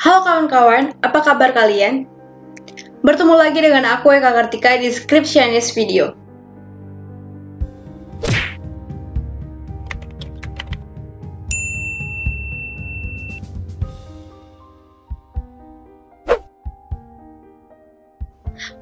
Halo kawan-kawan, apa kabar kalian? Bertemu lagi dengan aku Eka Kartika di Scriptionist Video.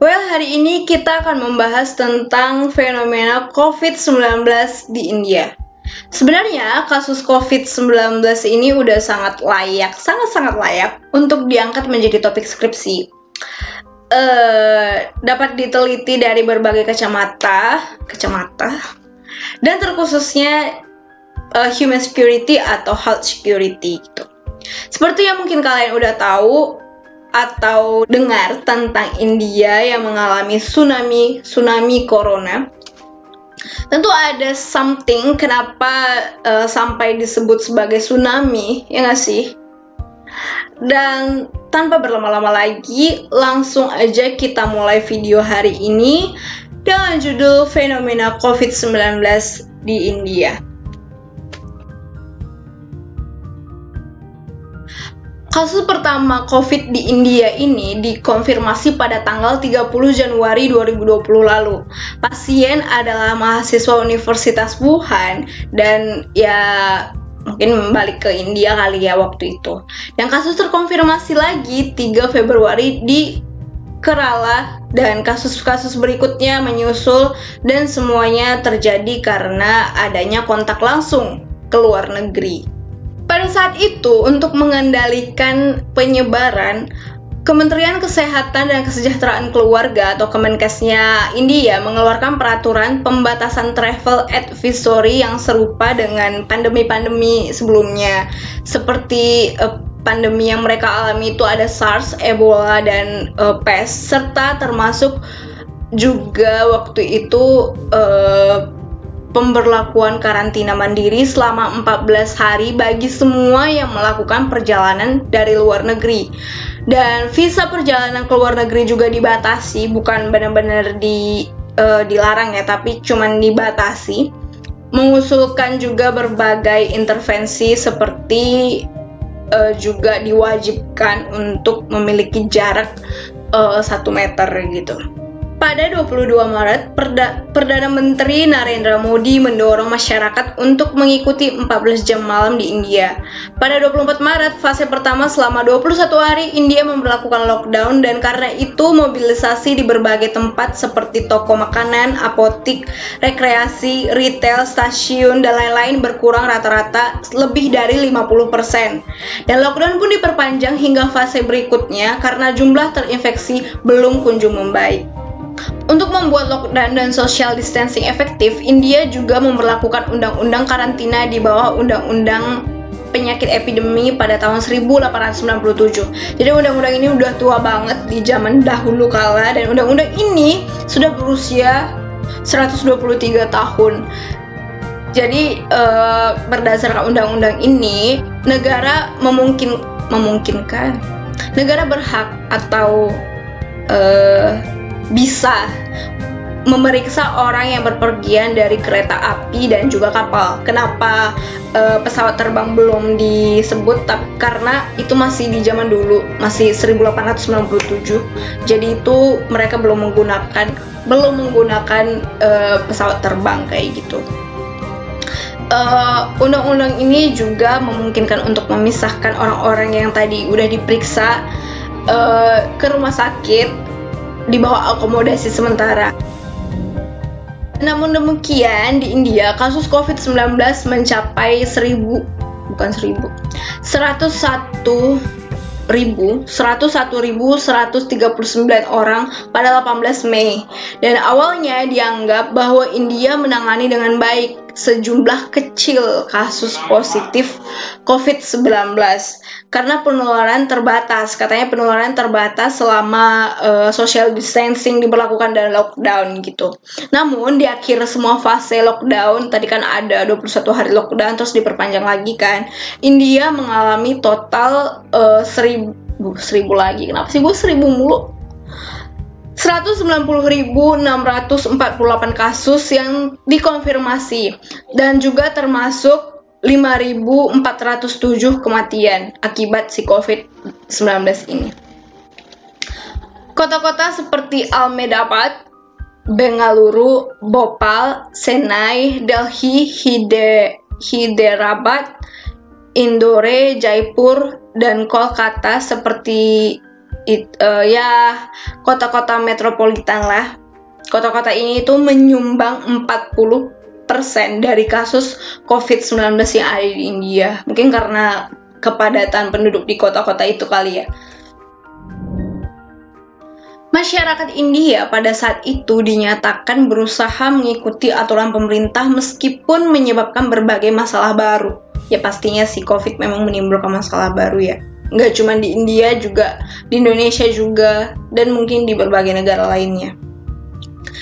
Well, hari ini kita akan membahas tentang fenomena COVID-19 di India. Sebenarnya kasus COVID-19 ini udah sangat sangat layak untuk diangkat menjadi topik skripsi. Dapat diteliti dari berbagai kacamata, dan terkhususnya human security atau health security gitu. Seperti yang mungkin kalian udah tahu atau dengar tentang India yang mengalami tsunami corona. Tentu ada something kenapa sampai disebut sebagai tsunami, ya nggak sih? Dan tanpa berlama-lama lagi, langsung aja kita mulai video hari ini dengan judul fenomena COVID-19 di India. Kasus pertama COVID di India ini dikonfirmasi pada tanggal 30 Januari 2020 lalu. Pasien adalah mahasiswa Universitas Wuhan dan ya mungkin balik ke India kali ya waktu itu. Dan kasus terkonfirmasi lagi 3 Februari di Kerala dan kasus-kasus berikutnya menyusul dan semuanya terjadi karena adanya kontak langsung ke luar negeri. Pada saat itu, untuk mengendalikan penyebaran, Kementerian Kesehatan dan Kesejahteraan Keluarga atau Kemenkesnya India mengeluarkan peraturan pembatasan travel advisory yang serupa dengan pandemi-pandemi sebelumnya. Seperti pandemi yang mereka alami itu ada SARS, Ebola, dan PES, serta termasuk juga waktu itu pemberlakuan karantina mandiri selama 14 hari bagi semua yang melakukan perjalanan dari luar negeri. Dan visa perjalanan ke luar negeri juga dibatasi, bukan benar-benar dilarang ya, tapi cuman dibatasi. Mengusulkan juga berbagai intervensi seperti juga diwajibkan untuk memiliki jarak 1 meter gitu. Pada 22 Maret, Perdana Menteri Narendra Modi mendorong masyarakat untuk mengikuti 14 jam malam di India. Pada 24 Maret, fase pertama selama 21 hari, India memberlakukan lockdown dan karena itu mobilisasi di berbagai tempat seperti toko makanan, apotik, rekreasi, retail, stasiun, dan lain-lain berkurang rata-rata lebih dari 50%. Dan lockdown pun diperpanjang hingga fase berikutnya karena jumlah terinfeksi belum kunjung membaik. Untuk membuat lockdown dan social distancing efektif, India juga memberlakukan undang-undang karantina di bawah undang-undang penyakit epidemi pada tahun 1897. Jadi undang-undang ini udah tua banget di zaman dahulu kala dan undang-undang ini sudah berusia 123 tahun. Jadi berdasarkan undang-undang ini, negara memungkinkan negara berhak atau bisa memeriksa orang yang berpergian dari kereta api dan juga kapal. Kenapa pesawat terbang belum disebut? Karena itu masih di zaman dulu, masih 1897. Jadi itu mereka belum menggunakan pesawat terbang kayak gitu. Undang-undang ini juga memungkinkan untuk memisahkan orang-orang yang tadi udah diperiksa ke rumah sakit di bawah akomodasi sementara. Namun demikian, di India kasus COVID-19 mencapai 101.139 orang pada 18 Mei. Dan awalnya dianggap bahwa India menangani dengan baik sejumlah kecil kasus positif COVID-19 karena penularan terbatas. Katanya penularan terbatas selama social distancing diberlakukan dan lockdown gitu. Namun di akhir semua fase lockdown, tadi kan ada 21 hari lockdown terus diperpanjang lagi kan, India mengalami total 1.000 lagi. Kenapa sih gue 1.000 mulu? 190.648 kasus yang dikonfirmasi dan juga termasuk 5.407 kematian akibat si COVID-19 ini. Kota-kota seperti Ahmedabad, Bengaluru, Bhopal, Chennai, Delhi, Hyderabad, Indore, Jaipur, dan Kolkata seperti kota-kota metropolitan lah. Kota-kota ini itu menyumbang 40% dari kasus COVID-19 yang ada di India. Mungkin karena kepadatan penduduk di kota-kota itu kali ya. Masyarakat India pada saat itu dinyatakan berusaha mengikuti aturan pemerintah meskipun menyebabkan berbagai masalah baru. Ya pastinya sih COVID memang menimbulkan masalah baru ya. Nggak cuma di India juga, di Indonesia juga, dan mungkin di berbagai negara lainnya.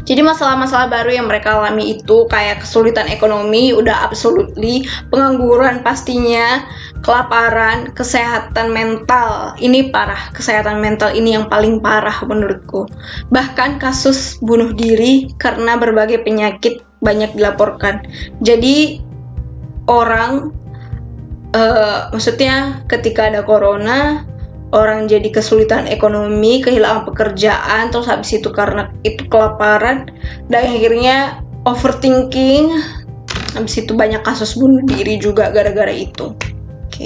Jadi masalah-masalah baru yang mereka alami itu kayak kesulitan ekonomi, udah absolutely, pengangguran pastinya, kelaparan, kesehatan mental. Ini parah, kesehatan mental ini yang paling parah menurutku. Bahkan kasus bunuh diri karena berbagai penyakit banyak dilaporkan. Jadi orang, maksudnya ketika ada corona, orang jadi kesulitan ekonomi, kehilangan pekerjaan, terus habis itu karena itu kelaparan, dan akhirnya overthinking, habis itu banyak kasus bunuh diri juga gara-gara itu. Oke.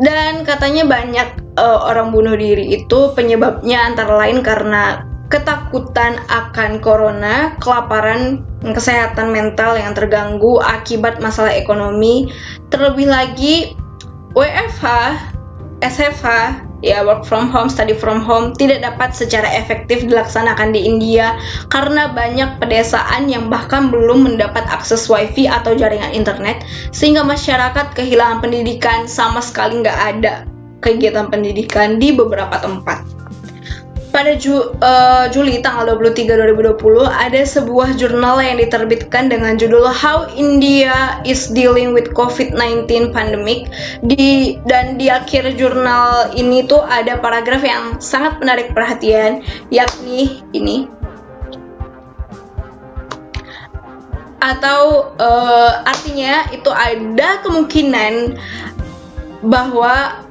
Dan katanya banyak orang bunuh diri itu penyebabnya antara lain karena ketakutan akan corona, kelaparan, kesehatan mental yang terganggu akibat masalah ekonomi, terlebih lagi WFH, SFH, ya work from home, study from home, tidak dapat secara efektif dilaksanakan di India karena banyak pedesaan yang bahkan belum mendapat akses wifi atau jaringan internet, sehingga masyarakat kehilangan pendidikan, sama sekali nggak ada kegiatan pendidikan di beberapa tempat. Pada Juli tanggal 23, 2020, ada sebuah jurnal yang diterbitkan dengan judul How India is Dealing with COVID-19 Pandemic. Dan di akhir jurnal ini tuh ada paragraf yang sangat menarik perhatian, yakni ini. Atau artinya itu ada kemungkinan bahwa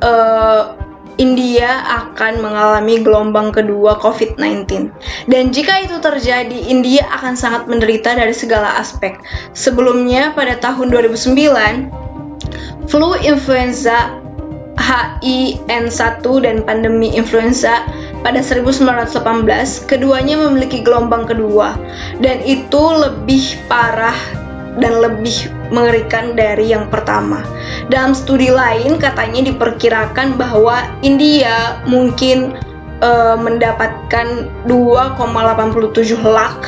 India akan mengalami gelombang kedua COVID-19. Dan jika itu terjadi, India akan sangat menderita dari segala aspek. Sebelumnya, pada tahun 2009, flu influenza H1N1 dan pandemi influenza pada 1918, keduanya memiliki gelombang kedua. Dan itu lebih parah dan lebih mengerikan dari yang pertama. Dalam studi lain katanya diperkirakan bahwa India mungkin mendapatkan 2,87 lakh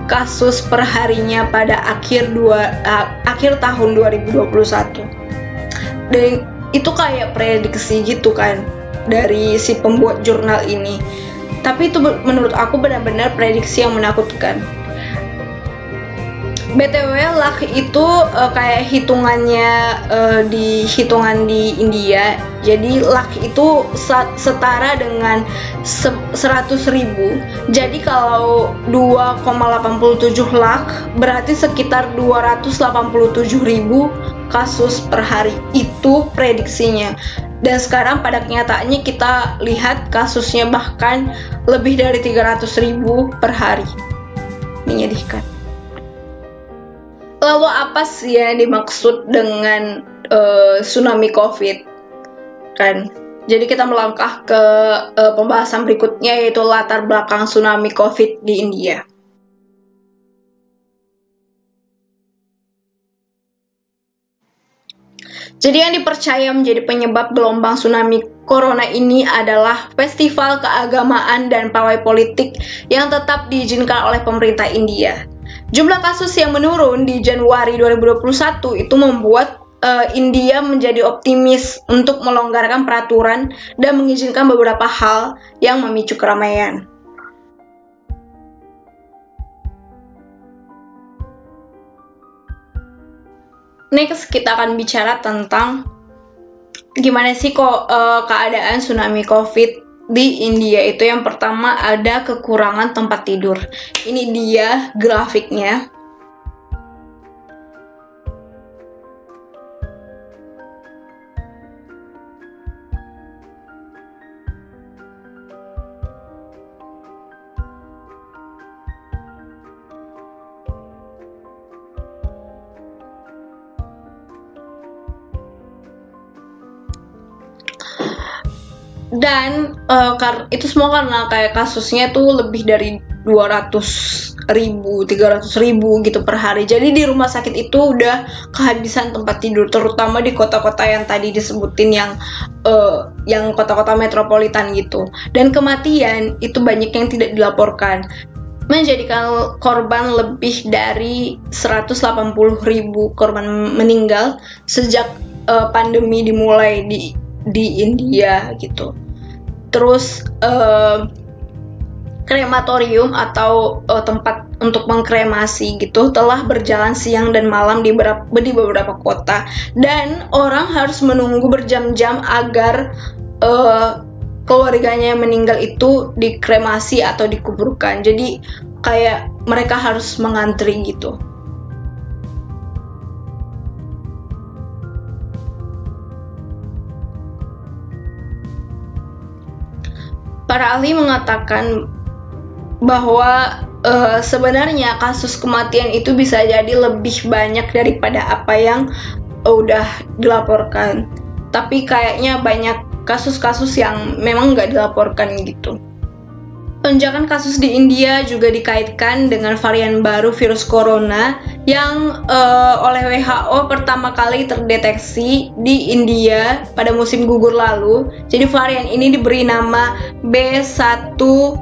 kasus perharinya pada akhir tahun 2021. Dan itu kayak prediksi gitu kan dari si pembuat jurnal ini. Tapi itu menurut aku benar-benar prediksi yang menakutkan. BTW, lakh itu kayak hitungannya di India. Jadi lakh itu setara dengan 100.000. Jadi kalau 2,87 lakh berarti sekitar 287.000 kasus per hari. Itu prediksinya. Dan sekarang pada kenyataannya kita lihat kasusnya bahkan lebih dari 300.000 per hari. Menyedihkan. Lalu apa sih yang dimaksud dengan tsunami COVID? Kan? Jadi kita melangkah ke pembahasan berikutnya, yaitu latar belakang tsunami COVID di India. Jadi yang dipercaya menjadi penyebab gelombang tsunami corona ini adalah festival keagamaan dan pawai politik yang tetap diizinkan oleh pemerintah India. Jumlah kasus yang menurun di Januari 2021 itu membuat India menjadi optimis untuk melonggarkan peraturan dan mengizinkan beberapa hal yang memicu keramaian. Next, kita akan bicara tentang gimana sih keadaan tsunami COVID di India itu. Yang pertama ada kekurangan tempat tidur. Ini dia grafiknya. Dan itu semua karena kayak kasusnya tuh lebih dari 200.000, 300.000 gitu per hari. Jadi di rumah sakit itu udah kehabisan tempat tidur, terutama di kota-kota yang tadi disebutin yang kota-kota metropolitan gitu. Dan kematian itu banyak yang tidak dilaporkan, menjadikan korban lebih dari 180.000 korban meninggal sejak pandemi dimulai di India gitu. Terus krematorium atau tempat untuk mengkremasi gitu telah berjalan siang dan malam di beberapa kota, dan orang harus menunggu berjam-jam agar keluarganya yang meninggal itu dikremasi atau dikuburkan. Jadi kayak mereka harus mengantri gitu. Para ahli mengatakan bahwa sebenarnya kasus kematian itu bisa jadi lebih banyak daripada apa yang udah dilaporkan. Tapi kayaknya banyak kasus-kasus yang memang nggak dilaporkan gitu. Lonjakan kasus di India juga dikaitkan dengan varian baru virus corona yang oleh WHO pertama kali terdeteksi di India pada musim gugur lalu. Jadi varian ini diberi nama B1617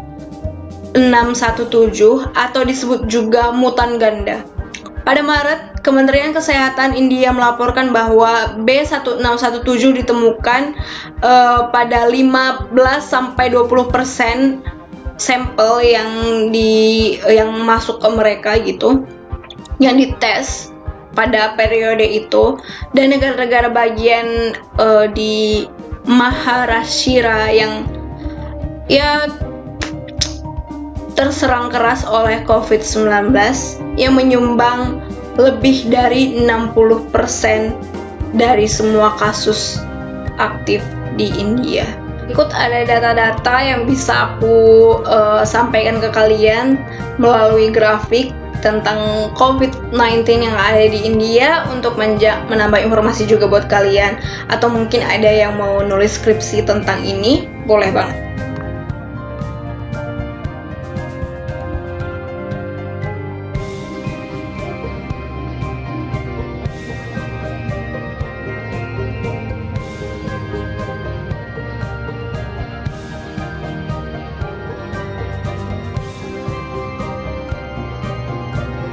atau disebut juga mutan ganda. Pada Maret, Kementerian Kesehatan India melaporkan bahwa B1617 ditemukan pada 15-20% sampel yang masuk ke mereka gitu, yang dites pada periode itu. Dan negara-negara bagian di Maharashtra yang ya terserang keras oleh COVID-19 yang menyumbang lebih dari 60% dari semua kasus aktif di India. Ikut ada data-data yang bisa aku sampaikan ke kalian melalui grafik tentang COVID-19 yang ada di India untuk menambah informasi juga buat kalian. Atau mungkin ada yang mau nulis skripsi tentang ini, boleh banget.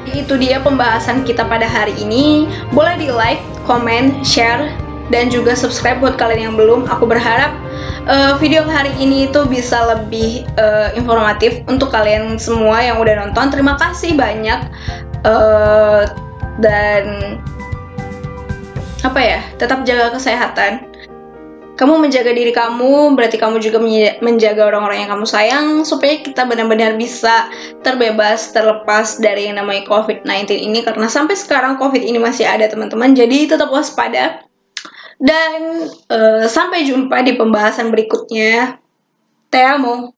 Itu dia pembahasan kita pada hari ini. Boleh di like, comment, share, dan juga subscribe buat kalian yang belum. Aku berharap video hari ini itu bisa lebih informatif untuk kalian semua yang udah nonton. Terima kasih banyak, dan tetap jaga kesehatan. Kamu menjaga diri kamu, berarti kamu juga menjaga orang-orang yang kamu sayang, supaya kita benar-benar bisa terlepas dari yang namanya COVID-19 ini, karena sampai sekarang COVID ini masih ada, teman-teman. Jadi tetap waspada, dan sampai jumpa di pembahasan berikutnya. Te amo.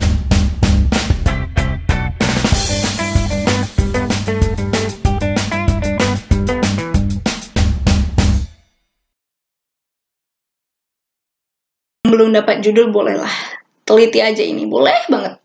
Belum dapat judul, bolehlah teliti aja ini, boleh banget.